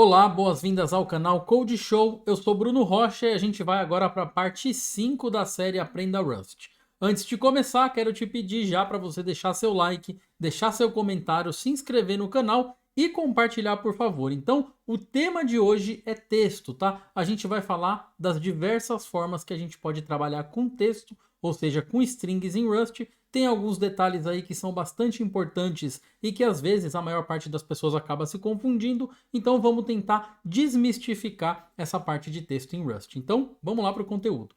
Olá, boas-vindas ao canal Code Show. Eu sou Bruno Rocha e a gente vai agora para a parte 5 da série Aprenda Rust. Antes de começar, quero te pedir já para você deixar seu like, deixar seu comentário, se inscrever no canal e compartilhar, por favor. Então, o tema de hoje é texto, tá? A gente vai falar das diversas formas que a gente pode trabalhar com texto, ou seja, com strings em Rust. Tem alguns detalhes aí que são bastante importantes e que às vezes a maior parte das pessoas acaba se confundindo, então vamos tentar desmistificar essa parte de texto em Rust. Então, vamos lá para o conteúdo.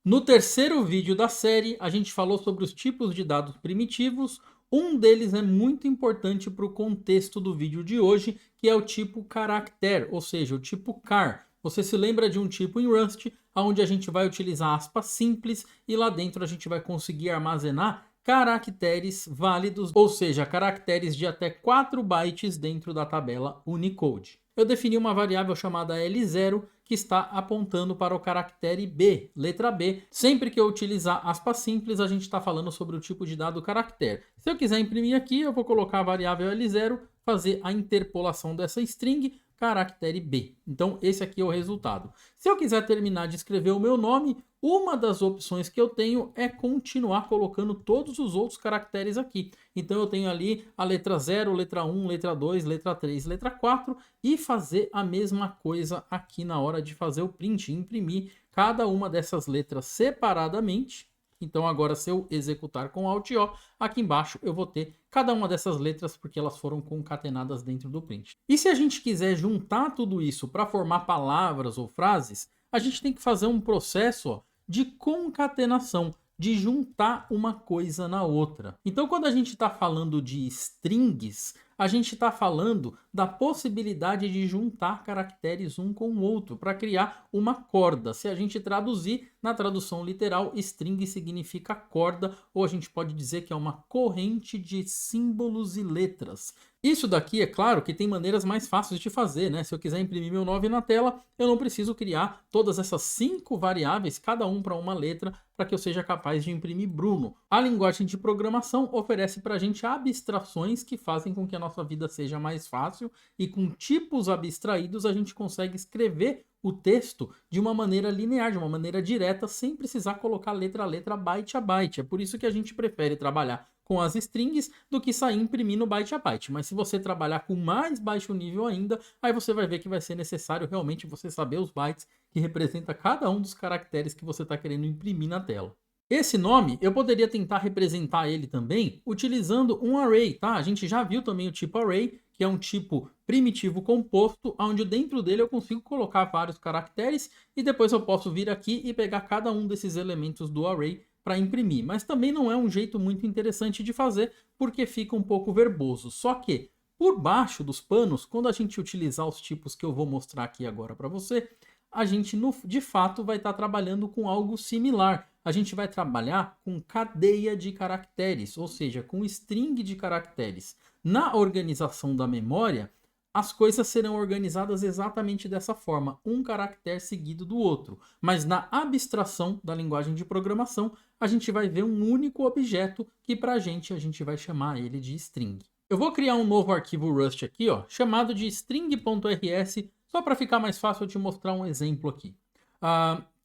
No terceiro vídeo da série, a gente falou sobre os tipos de dados primitivos. Um deles é muito importante para o contexto do vídeo de hoje, que é o tipo character, ou seja, o tipo char. Você se lembra de um tipo em Rust, onde a gente vai utilizar aspas simples e lá dentro a gente vai conseguir armazenar caracteres válidos, ou seja, caracteres de até 4 bytes dentro da tabela Unicode. Eu defini uma variável chamada L0 que está apontando para o caractere B, letra B. Sempre que eu utilizar aspas simples, a gente está falando sobre o tipo de dado caractere. Se eu quiser imprimir aqui, eu vou colocar a variável L0, fazer a interpolação dessa string, caractere B. Então, esse aqui é o resultado. Se eu quiser terminar de escrever o meu nome, uma das opções que eu tenho é continuar colocando todos os outros caracteres aqui. Então, eu tenho ali a letra 0, letra 1, letra 2, letra 3, letra 4 e fazer a mesma coisa aqui na hora de fazer o print, imprimir cada uma dessas letras separadamente. Então agora se eu executar com Alt O, aqui embaixo eu vou ter cada uma dessas letras porque elas foram concatenadas dentro do print. E se a gente quiser juntar tudo isso para formar palavras ou frases, a gente tem que fazer um processo de concatenação, de juntar uma coisa na outra. Então quando a gente está falando de strings, a gente está falando da possibilidade de juntar caracteres um com o outro para criar uma corda. Se a gente traduzir na tradução literal, string significa corda, ou a gente pode dizer que é uma corrente de símbolos e letras. Isso daqui, é claro, que tem maneiras mais fáceis de fazer, né? Se eu quiser imprimir meu nome na tela, eu não preciso criar todas essas 5 variáveis, cada um para uma letra, para que eu seja capaz de imprimir Bruno. A linguagem de programação oferece para a gente abstrações que fazem com que a nossa vida seja mais fácil e com tipos abstraídos a gente consegue escrever o texto de uma maneira linear, de uma maneira direta, sem precisar colocar letra a letra, byte a byte. É por isso que a gente prefere trabalhar com as strings do que sair imprimindo byte a byte. Mas se você trabalhar com mais baixo nível ainda, aí você vai ver que vai ser necessário realmente você saber os bytes que representa cada um dos caracteres que você está querendo imprimir na tela. Esse nome, eu poderia tentar representar ele também utilizando um array, tá? A gente já viu também o tipo array, que é um tipo primitivo composto, onde dentro dele eu consigo colocar vários caracteres e depois eu posso vir aqui e pegar cada um desses elementos do array para imprimir. Mas também não é um jeito muito interessante de fazer, porque fica um pouco verboso. Só que, por baixo dos panos, quando a gente utilizar os tipos que eu vou mostrar aqui agora para você, a gente de fato vai estar trabalhando com algo similar. A gente vai trabalhar com cadeia de caracteres, ou seja, com string de caracteres. Na organização da memória, as coisas serão organizadas exatamente dessa forma, um caractere seguido do outro. Mas na abstração da linguagem de programação, a gente vai ver um único objeto que para a gente vai chamar ele de string. Eu vou criar um novo arquivo Rust aqui, ó, chamado de string.rs, só para ficar mais fácil eu te mostrar um exemplo aqui.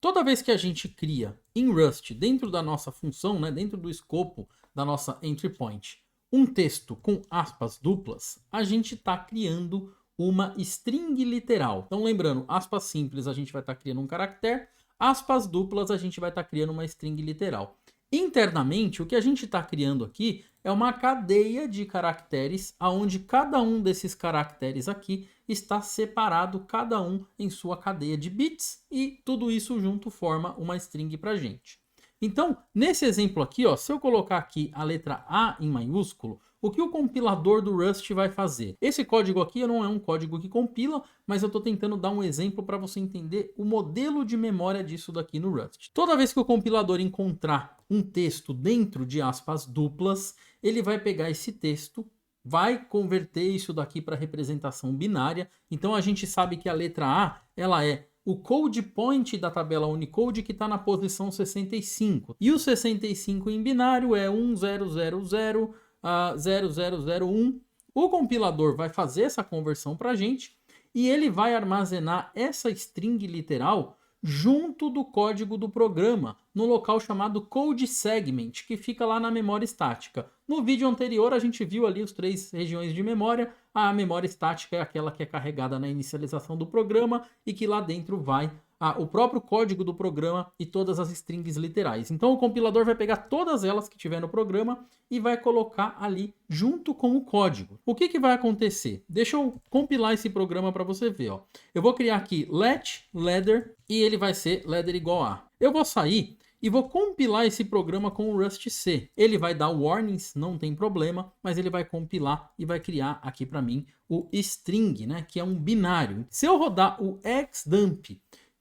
Toda vez que a gente cria em Rust, dentro da nossa função, né, dentro do escopo da nossa entry point, um texto com aspas duplas, a gente está criando uma string literal. Então lembrando, aspas simples a gente vai estar criando um caractere, aspas duplas a gente vai estar criando uma string literal. Internamente, o que a gente está criando aqui é uma cadeia de caracteres, onde cada um desses caracteres aqui está separado, cada um em sua cadeia de bits, e tudo isso junto forma uma string para a gente. Então, nesse exemplo aqui, ó, se eu colocar aqui a letra A em maiúsculo, o que o compilador do Rust vai fazer? Esse código aqui não é um código que compila, mas eu estou tentando dar um exemplo para você entender o modelo de memória disso daqui no Rust. Toda vez que o compilador encontrar um texto dentro de aspas duplas, ele vai pegar esse texto, vai converter isso daqui para representação binária. Então a gente sabe que a letra A ela é o code point da tabela Unicode que está na posição 65. E o 65 em binário é 10000001. O compilador vai fazer essa conversão para a gente e ele vai armazenar essa string literal junto do código do programa, no local chamado Code Segment, que fica lá na memória estática. No vídeo anterior a gente viu ali as 3 regiões de memória. A memória estática é aquela que é carregada na inicialização do programa e que lá dentro vai o próprio código do programa e todas as strings literais. Então o compilador vai pegar todas elas que tiver no programa e vai colocar ali junto com o código. O que vai acontecer? Deixa eu compilar esse programa para você ver. Ó. Eu vou criar aqui let ladder e ele vai ser ladder igual a. Eu vou sair e vou compilar esse programa com o Rust C. Ele vai dar warnings, não tem problema, mas ele vai compilar e vai criar aqui para mim o string, né, que é um binário. Se eu rodar o xdump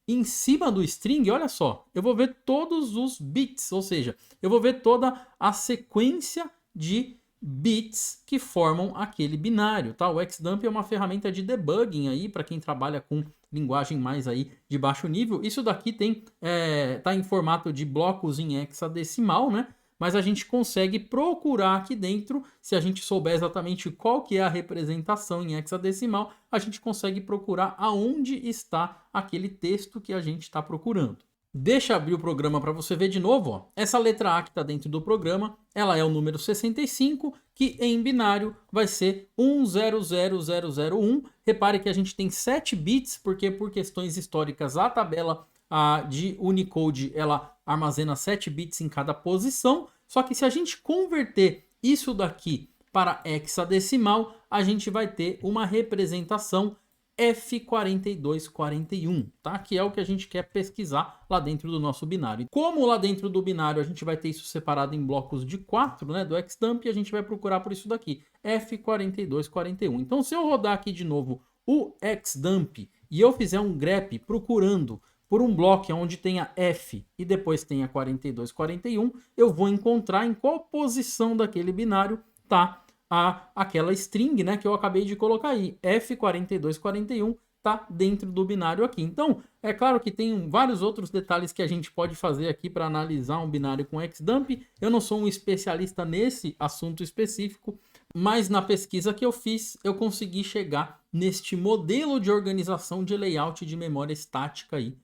em cima do string, olha só, eu vou ver todos os bits, ou seja, eu vou ver toda a sequência de bits que formam aquele binário, tá? O xdump é uma ferramenta de debugging aí para quem trabalha com linguagem mais aí de baixo nível. Isso daqui tá em formato de blocos em hexadecimal, né? Mas a gente consegue procurar aqui dentro, se a gente souber exatamente qual que é a representação em hexadecimal, a gente consegue procurar aonde está aquele texto que a gente está procurando. Deixa eu abrir o programa para você ver de novo. Ó. Essa letra A que está dentro do programa, ela é o número 65, que em binário vai ser 100001. Repare que a gente tem 7 bits, porque por questões históricas a tabela de Unicode ela armazena 7 bits em cada posição. Só que se a gente converter isso daqui para hexadecimal, a gente vai ter uma representação F4241, tá? Que é o que a gente quer pesquisar lá dentro do nosso binário. Como lá dentro do binário a gente vai ter isso separado em blocos de 4, né, do xdump, a gente vai procurar por isso daqui, F4241. Então se eu rodar aqui de novo o xdump e eu fizer um grep procurando por um bloco onde tenha F e depois tenha 4241, eu vou encontrar em qual posição daquele binário tá aquela string, né, que eu acabei de colocar aí. F4241 tá dentro do binário aqui. Então, é claro que tem vários outros detalhes que a gente pode fazer aqui para analisar um binário com xdump. Eu não sou um especialista nesse assunto específico, mas na pesquisa que eu fiz, eu consegui chegar neste modelo de organização de layout de memória estática aí,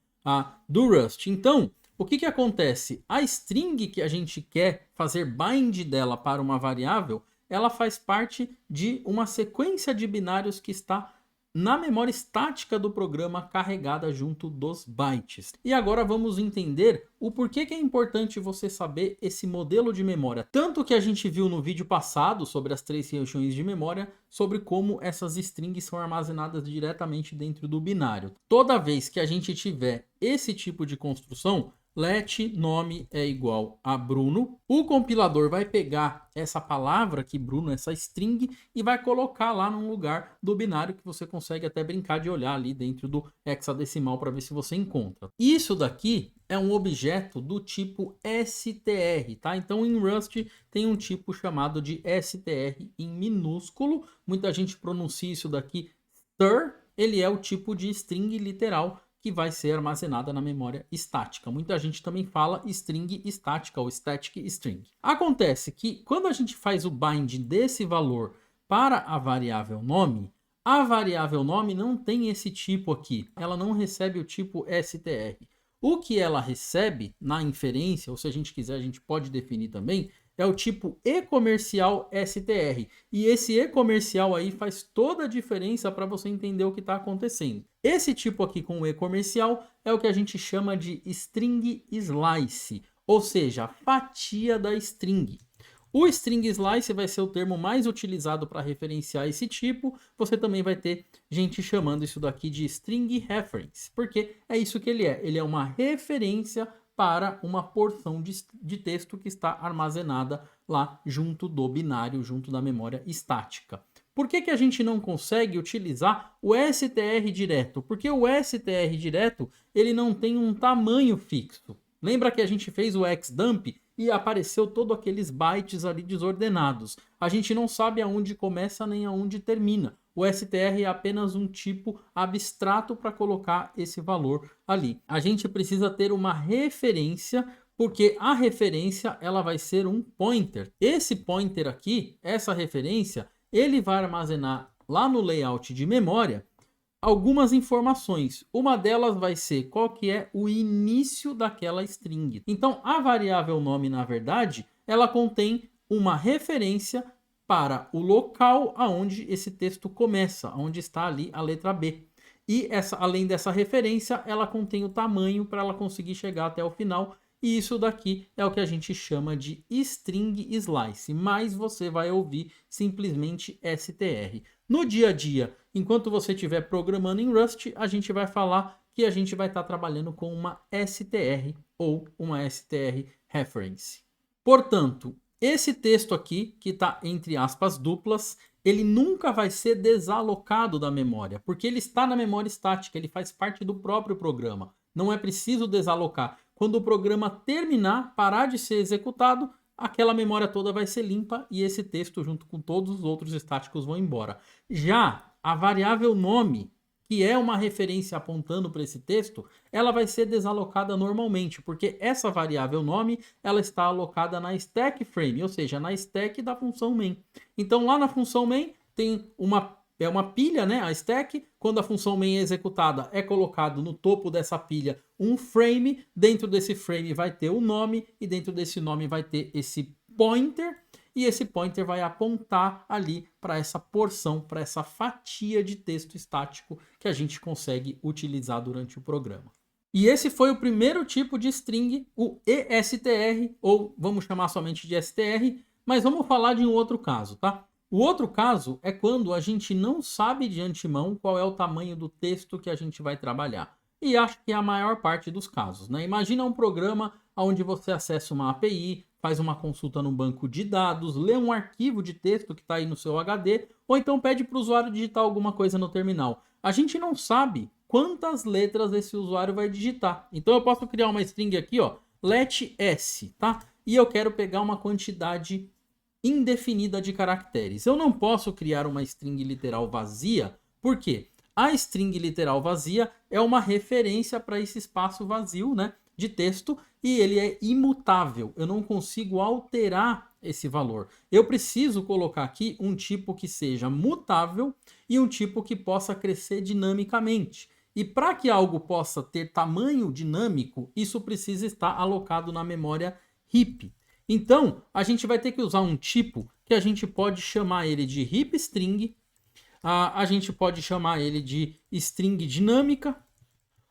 do Rust. Então, o que acontece? A string que a gente quer fazer bind dela para uma variável, ela faz parte de uma sequência de binários que está na memória estática do programa carregada junto dos bytes. E agora vamos entender o porquê que é importante você saber esse modelo de memória. Tanto que a gente viu no vídeo passado sobre as 3 regiões de memória, sobre como essas strings são armazenadas diretamente dentro do binário. Toda vez que a gente tiver esse tipo de construção, let nome é igual a Bruno. O compilador vai pegar essa palavra aqui, Bruno, essa string, e vai colocar lá num lugar do binário que você consegue até brincar de olhar ali dentro do hexadecimal para ver se você encontra. Isso daqui é um objeto do tipo str, tá? Então em Rust tem um tipo chamado de str em minúsculo. Muita gente pronuncia isso daqui str. Ele é o tipo de string literal que vai ser armazenada na memória estática. Muita gente também fala string estática ou static string. Acontece que quando a gente faz o bind desse valor para a variável nome, a variável nome não tem esse tipo aqui. Ela não recebe o tipo str. O que ela recebe na inferência, ou se a gente quiser, a gente pode definir também, é o tipo e-comercial str. E esse e-comercial aí faz toda a diferença para você entender o que está acontecendo. Esse tipo aqui com o e-comercial é o que a gente chama de string slice, ou seja, a fatia da string. O string slice vai ser o termo mais utilizado para referenciar esse tipo. Você também vai ter gente chamando isso daqui de string reference, porque é isso que ele é. Ele é uma referência para uma porção de texto que está armazenada lá junto do binário, junto da memória estática. Por que a gente não consegue utilizar o str direto? Porque o str direto ele não tem um tamanho fixo. Lembra que a gente fez o xdump e apareceu todos aqueles bytes ali desordenados. A gente não sabe aonde começa nem aonde termina. O str é apenas um tipo abstrato para colocar esse valor ali. A gente precisa ter uma referência, porque a referência ela vai ser um pointer. Esse pointer aqui, essa referência, ele vai armazenar lá no layout de memória algumas informações. Uma delas vai ser qual que é o início daquela string. Então, a variável nome, na verdade, ela contém uma referência para o local aonde esse texto começa, onde está ali a letra B. E além dessa referência, ela contém o tamanho para ela conseguir chegar até o final. E isso daqui é o que a gente chama de string slice, mas você vai ouvir simplesmente str. No dia a dia, enquanto você estiver programando em Rust, a gente vai falar que a gente vai estar trabalhando com uma str ou uma str reference. Portanto, esse texto aqui, que está entre aspas duplas, ele nunca vai ser desalocado da memória, porque ele está na memória estática, ele faz parte do próprio programa. Não é preciso desalocar. Quando o programa terminar, parar de ser executado, aquela memória toda vai ser limpa e esse texto, junto com todos os outros estáticos, vão embora. Já a variável nome, que é uma referência apontando para esse texto, ela vai ser desalocada normalmente, porque essa variável nome ela está alocada na stack frame, ou seja, na stack da função main. Então lá na função main tem uma pilha, né, a stack. Quando a função main é executada, é colocado no topo dessa pilha um frame. Dentro desse frame vai ter o nome e dentro desse nome vai ter esse pointer. E esse pointer vai apontar ali para essa porção, para essa fatia de texto estático que a gente consegue utilizar durante o programa. E esse foi o primeiro tipo de string, o ESTR, ou vamos chamar somente de STR, mas vamos falar de um outro caso, tá? O outro caso é quando a gente não sabe de antemão qual é o tamanho do texto que a gente vai trabalhar. E acho que é a maior parte dos casos, né? Imagina um programa onde você acessa uma API, faz uma consulta no banco de dados, lê um arquivo de texto que está aí no seu HD, ou então pede para o usuário digitar alguma coisa no terminal. A gente não sabe quantas letras esse usuário vai digitar. Então eu posso criar uma string aqui, ó, let s, tá? E eu quero pegar uma quantidade indefinida de caracteres. Eu não posso criar uma string literal vazia, por quê? A string literal vazia é uma referência para esse espaço vazio, né, de texto, e ele é imutável. Eu não consigo alterar esse valor. Eu preciso colocar aqui um tipo que seja mutável e um tipo que possa crescer dinamicamente. E para que algo possa ter tamanho dinâmico, isso precisa estar alocado na memória heap. Então, a gente vai ter que usar um tipo que a gente pode chamar ele de heap string, a gente pode chamar ele de string dinâmica,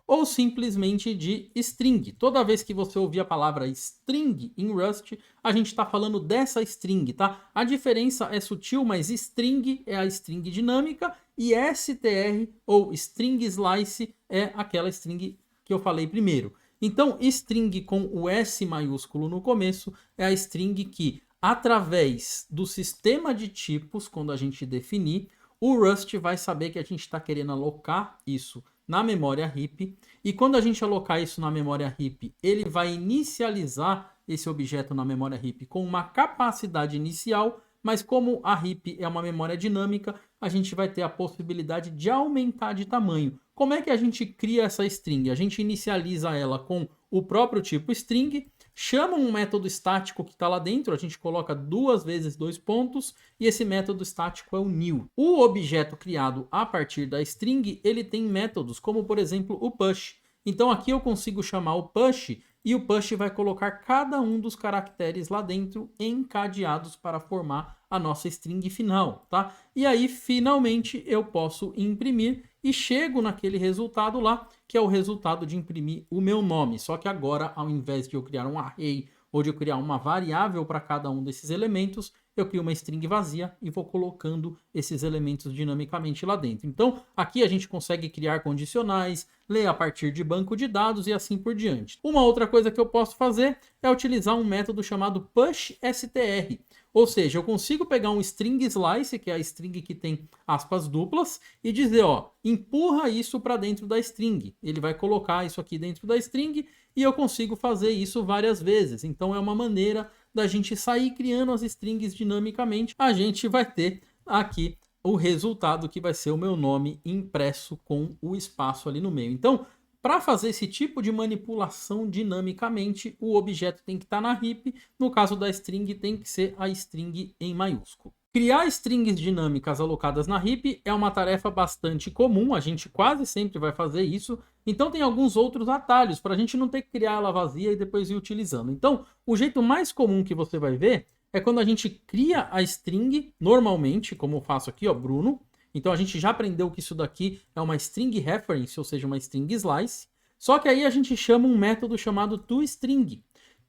ou simplesmente de string. Toda vez que você ouvir a palavra string em Rust, a gente está falando dessa string, tá? A diferença é sutil, mas string é a string dinâmica e str ou string slice é aquela string que eu falei primeiro. Então, string com o S maiúsculo no começo é a string que, através do sistema de tipos, quando a gente definir, o Rust vai saber que a gente está querendo alocar isso na memória heap, e quando a gente alocar isso na memória heap, ele vai inicializar esse objeto na memória heap com uma capacidade inicial, mas como a heap é uma memória dinâmica, a gente vai ter a possibilidade de aumentar de tamanho. Como é que a gente cria essa string? A gente inicializa ela com o próprio tipo string, chama um método estático que está lá dentro, a gente coloca 2 vezes 2 pontos, e esse método estático é o new. O objeto criado a partir da string, ele tem métodos, como por exemplo o push. Então aqui eu consigo chamar o push, e o push vai colocar cada um dos caracteres lá dentro encadeados para formar a nossa string final, tá? E aí, finalmente, eu posso imprimir e chego naquele resultado lá, que é o resultado de imprimir o meu nome. Só que agora, ao invés de eu criar um array ou de eu criar uma variável para cada um desses elementos, eu crio uma string vazia e vou colocando esses elementos dinamicamente lá dentro. Então, aqui a gente consegue criar condicionais, ler a partir de banco de dados e assim por diante. Uma outra coisa que eu posso fazer é utilizar um método chamado pushstr. Ou seja, eu consigo pegar um string slice, que é a string que tem aspas duplas, e dizer, ó, empurra isso para dentro da string. Ele vai colocar isso aqui dentro da string e eu consigo fazer isso várias vezes. Então é uma maneira da gente sair criando as strings dinamicamente. A gente vai ter aqui o resultado que vai ser o meu nome impresso com o espaço ali no meio. Então, para fazer esse tipo de manipulação dinamicamente, o objeto tem que estar na heap. No caso da string, tem que ser a string em maiúsculo. Criar strings dinâmicas alocadas na heap é uma tarefa bastante comum, a gente quase sempre vai fazer isso. Então tem alguns outros atalhos para a gente não ter que criar ela vazia e depois ir utilizando. Então, o jeito mais comum que você vai ver é quando a gente cria a string, normalmente, como eu faço aqui, ó, Bruno. Então a gente já aprendeu que isso daqui é uma string reference, ou seja, uma string slice. Só que aí a gente chama um método chamado toString.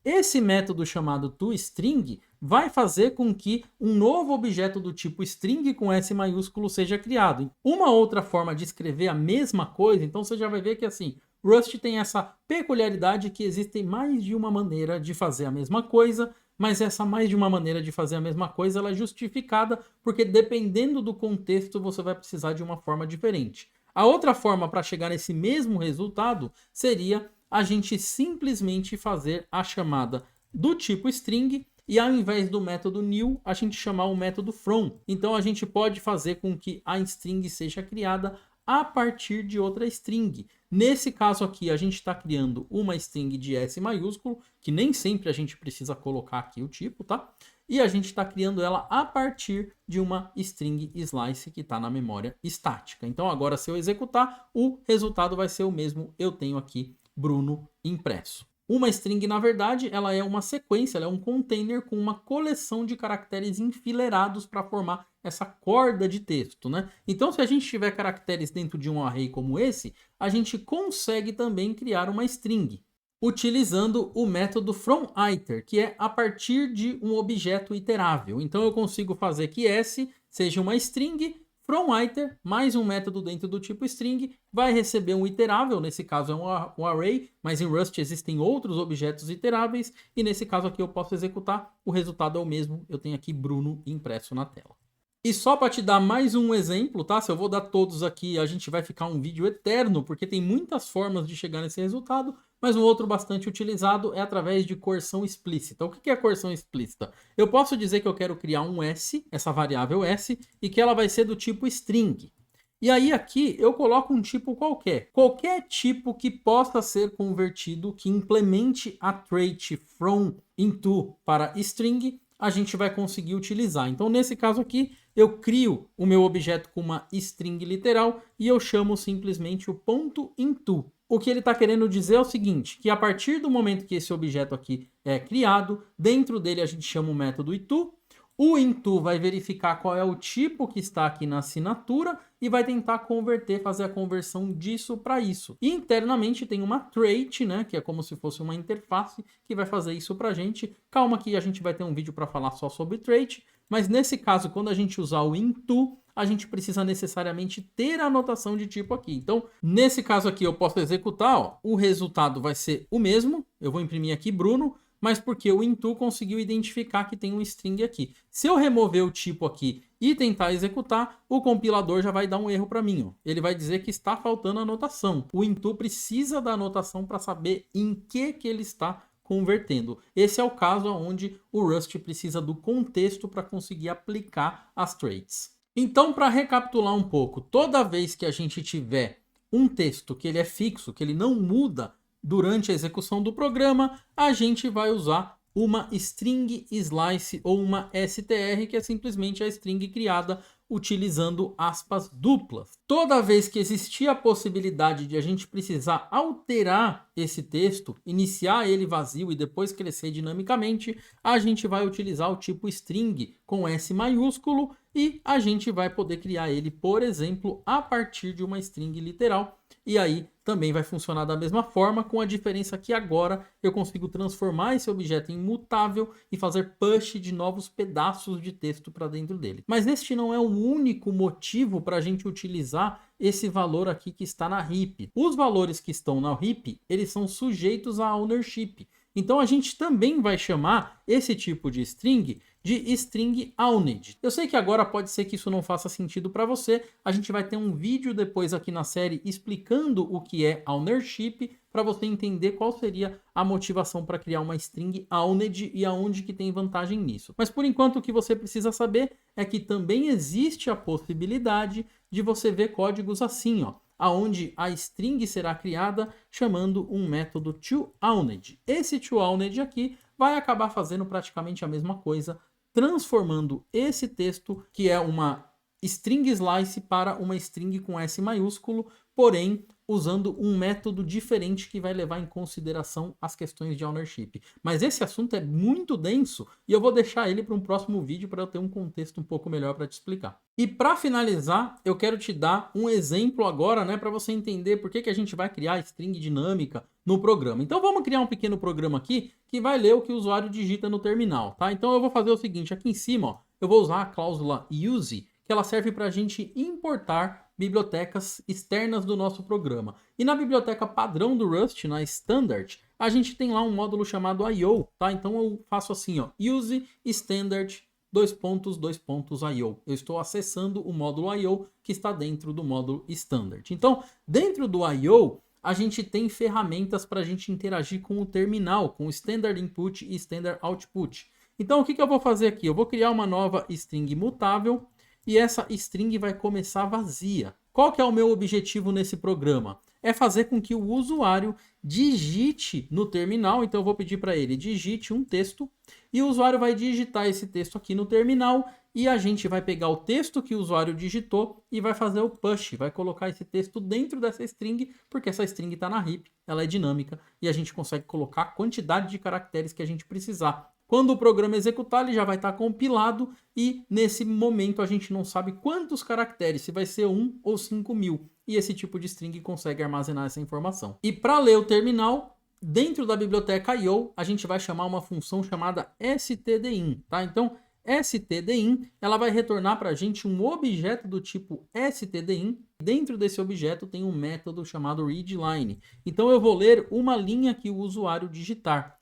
Esse método chamado toString vai fazer com que um novo objeto do tipo string com S maiúsculo seja criado. Uma outra forma de escrever a mesma coisa, então você já vai ver que assim, Rust tem essa peculiaridade que existem mais de uma maneira de fazer a mesma coisa, mas essa mais de uma maneira de fazer a mesma coisa ela é justificada porque dependendo do contexto você vai precisar de uma forma diferente. A outra forma para chegar nesse mesmo resultado seria a gente simplesmente fazer a chamada do tipo string e ao invés do método new, a gente chamar o método from. Então a gente pode fazer com que a string seja criada a partir de outra string. Nesse caso aqui, a gente está criando uma string de S maiúsculo, que nem sempre a gente precisa colocar aqui o tipo, tá? E a gente está criando ela a partir de uma string slice que está na memória estática. Então agora, se eu executar, o resultado vai ser o mesmo. Eu tenho aqui Bruno impresso. Uma string, na verdade, ela é uma sequência, ela é um container com uma coleção de caracteres enfileirados para formar essa corda de texto, né? Então, se a gente tiver caracteres dentro de um array como esse, a gente consegue também criar uma string, utilizando o método fromIter, que é a partir de um objeto iterável. Então, eu consigo fazer que S seja uma string, fromIter, mais um método dentro do tipo string, vai receber um iterável, nesse caso é um array, mas em Rust existem outros objetos iteráveis, e nesse caso aqui eu posso executar, o resultado é o mesmo, eu tenho aqui Bruno impresso na tela. E só para te dar mais um exemplo, tá? Se eu vou dar todos aqui, a gente vai ficar um vídeo eterno, porque tem muitas formas de chegar nesse resultado, mas um outro bastante utilizado é através de coerção explícita. O que é coerção explícita? Eu posso dizer que eu quero criar um S, essa variável S, e que ela vai ser do tipo string. E aí aqui eu coloco um tipo qualquer. Qualquer tipo que possa ser convertido, que implemente a trait from into para string, a gente vai conseguir utilizar. Então, nesse caso aqui, eu crio o meu objeto com uma string literal e eu chamo simplesmente o ponto into. O que ele está querendo dizer é o seguinte, que a partir do momento que esse objeto aqui é criado, dentro dele a gente chama o método into. O into vai verificar qual é o tipo que está aqui na assinatura e vai tentar converter, fazer a conversão disso para isso. E internamente tem uma trait, né, que é como se fosse uma interface que vai fazer isso para a gente. Calma que a gente vai ter um vídeo para falar só sobre trait, mas nesse caso, quando a gente usar o into, a gente precisa necessariamente ter a anotação de tipo aqui. Então, nesse caso aqui eu posso executar, ó, o resultado vai ser o mesmo. Eu vou imprimir aqui Bruno, mas porque o into conseguiu identificar que tem um string aqui. Se eu remover o tipo aqui e tentar executar, o compilador já vai dar um erro para mim. Ó. Ele vai dizer que está faltando anotação. O into precisa da anotação para saber em que ele está convertendo. Esse é o caso onde o Rust precisa do contexto para conseguir aplicar as traits. Então, para recapitular um pouco, toda vez que a gente tiver um texto que ele é fixo, que ele não muda durante a execução do programa, a gente vai usar uma string slice ou uma str, que é simplesmente a string criada utilizando aspas duplas. Toda vez que existir a possibilidade de a gente precisar alterar esse texto, iniciar ele vazio e depois crescer dinamicamente, a gente vai utilizar o tipo string com S maiúsculo e a gente vai poder criar ele, por exemplo, a partir de uma string literal. E aí também vai funcionar da mesma forma, com a diferença que agora eu consigo transformar esse objeto em mutável e fazer push de novos pedaços de texto para dentro dele. Mas este não é o único motivo para a gente utilizar esse valor aqui que está na heap. Os valores que estão na heap, eles são sujeitos a ownership. Então a gente também vai chamar esse tipo de string de string owned. Eu sei que agora pode ser que isso não faça sentido para você. A gente vai ter um vídeo depois aqui na série explicando o que é ownership, para você entender qual seria a motivação para criar uma string owned e aonde que tem vantagem nisso. Mas por enquanto o que você precisa saber é que também existe a possibilidade de você ver códigos assim, ó, aonde a string será criada chamando um método toOwned. Esse toOwned aqui vai acabar fazendo praticamente a mesma coisa, transformando esse texto, que é uma string slice, para uma string com S maiúsculo, porém usando um método diferente que vai levar em consideração as questões de ownership. Mas esse assunto é muito denso e eu vou deixar ele para um próximo vídeo para eu ter um contexto um pouco melhor para te explicar. E para finalizar, eu quero te dar um exemplo agora, né, para você entender por que a gente vai criar string dinâmica no programa. Então vamos criar um pequeno programa aqui que vai ler o que o usuário digita no terminal, tá? Então eu vou fazer o seguinte, aqui em cima, ó, eu vou usar a cláusula use, que ela serve para a gente importar bibliotecas externas do nosso programa. E na biblioteca padrão do Rust, na Standard, a gente tem lá um módulo chamado IO, tá? Então eu faço assim, ó, use standard .io. Eu estou acessando o módulo IO que está dentro do módulo Standard. Então, dentro do IO, a gente tem ferramentas para a gente interagir com o terminal, com o Standard Input e Standard Output. Então, o que eu vou fazer aqui? Eu vou criar uma nova string mutável, e essa string vai começar vazia. Qual que é o meu objetivo nesse programa? É fazer com que o usuário digite no terminal. Então eu vou pedir para ele digite um texto e o usuário vai digitar esse texto aqui no terminal e a gente vai pegar o texto que o usuário digitou e vai fazer o push, vai colocar esse texto dentro dessa string, porque essa string está na heap, ela é dinâmica e a gente consegue colocar a quantidade de caracteres que a gente precisar. Quando o programa executar, ele já vai estar compilado e nesse momento a gente não sabe quantos caracteres, se vai ser 1 ou 5.000. E esse tipo de string consegue armazenar essa informação. E para ler o terminal, dentro da biblioteca IO, a gente vai chamar uma função chamada stdin, tá? Então, stdin, ela vai retornar para a gente um objeto do tipo stdin. Dentro desse objeto tem um método chamado readline. Então, eu vou ler uma linha que o usuário digitar.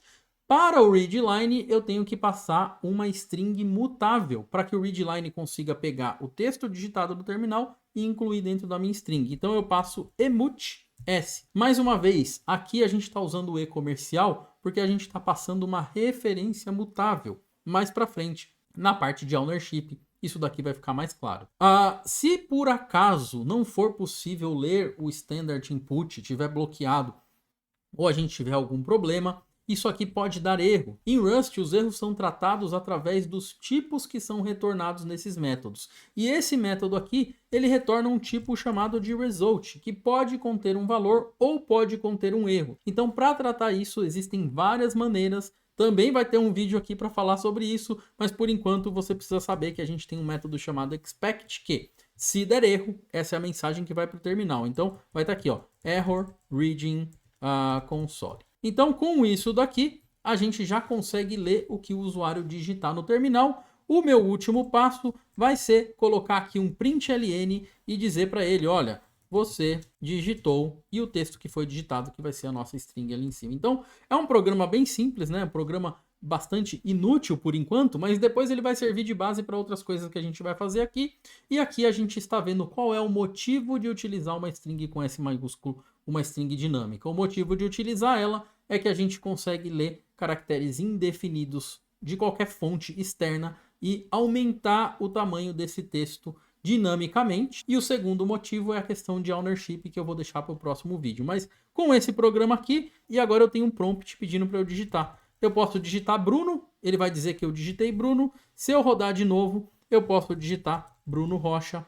Para o readline, eu tenho que passar uma string mutável para que o readline consiga pegar o texto digitado do terminal e incluir dentro da minha string. Então eu passo emut s. Mais uma vez, aqui a gente está usando o e comercial porque a gente está passando uma referência mutável. Mais para frente, na parte de ownership, isso daqui vai ficar mais claro. Se por acaso não for possível ler o standard input, estiver bloqueado ou a gente tiver algum problema, isso aqui pode dar erro. Em Rust, os erros são tratados através dos tipos que são retornados nesses métodos. E esse método aqui, ele retorna um tipo chamado de result, que pode conter um valor ou pode conter um erro. Então, para tratar isso, existem várias maneiras. Também vai ter um vídeo aqui para falar sobre isso, mas por enquanto você precisa saber que a gente tem um método chamado expect, que se der erro, essa é a mensagem que vai para o terminal. Então, vai estar aqui, ó, error reading console. Então, com isso daqui, a gente já consegue ler o que o usuário digitar no terminal. O meu último passo vai ser colocar aqui um println e dizer para ele, olha, você digitou e o texto que foi digitado, que vai ser a nossa string ali em cima. Então, é um programa bem simples, né? Um programa bastante inútil por enquanto, mas depois ele vai servir de base para outras coisas que a gente vai fazer aqui. E aqui a gente está vendo qual é o motivo de utilizar uma string com S maiúsculo, uma string dinâmica. O motivo de utilizar ela é que a gente consegue ler caracteres indefinidos de qualquer fonte externa e aumentar o tamanho desse texto dinamicamente. E o segundo motivo é a questão de ownership, que eu vou deixar para o próximo vídeo. Mas com esse programa aqui, e agora eu tenho um prompt pedindo para eu digitar. Eu posso digitar Bruno, ele vai dizer que eu digitei Bruno. Se eu rodar de novo, eu posso digitar Bruno Rocha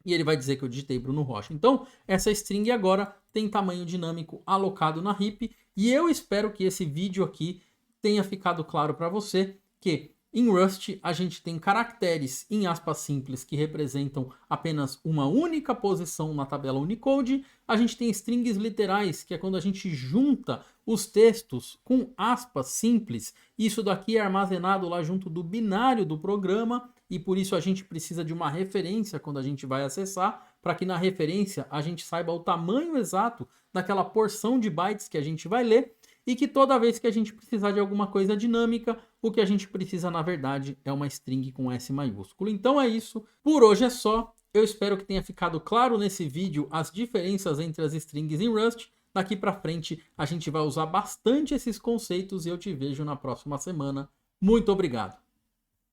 e ele vai dizer que eu digitei Bruno Rocha. Então, essa string agora tem tamanho dinâmico alocado na heap e eu espero que esse vídeo aqui tenha ficado claro para você que Em Rust, a gente tem caracteres em aspas simples que representam apenas uma única posição na tabela Unicode. A gente tem strings literais, que é quando a gente junta os textos com aspas simples. Isso daqui é armazenado lá junto do binário do programa e por isso a gente precisa de uma referência quando a gente vai acessar, para que na referência a gente saiba o tamanho exato daquela porção de bytes que a gente vai ler. E que toda vez que a gente precisar de alguma coisa dinâmica, o que a gente precisa, na verdade, é uma string com S maiúsculo. Então é isso. Por hoje é só. Eu espero que tenha ficado claro nesse vídeo as diferenças entre as strings em Rust. Daqui para frente, a gente vai usar bastante esses conceitos e eu te vejo na próxima semana. Muito obrigado!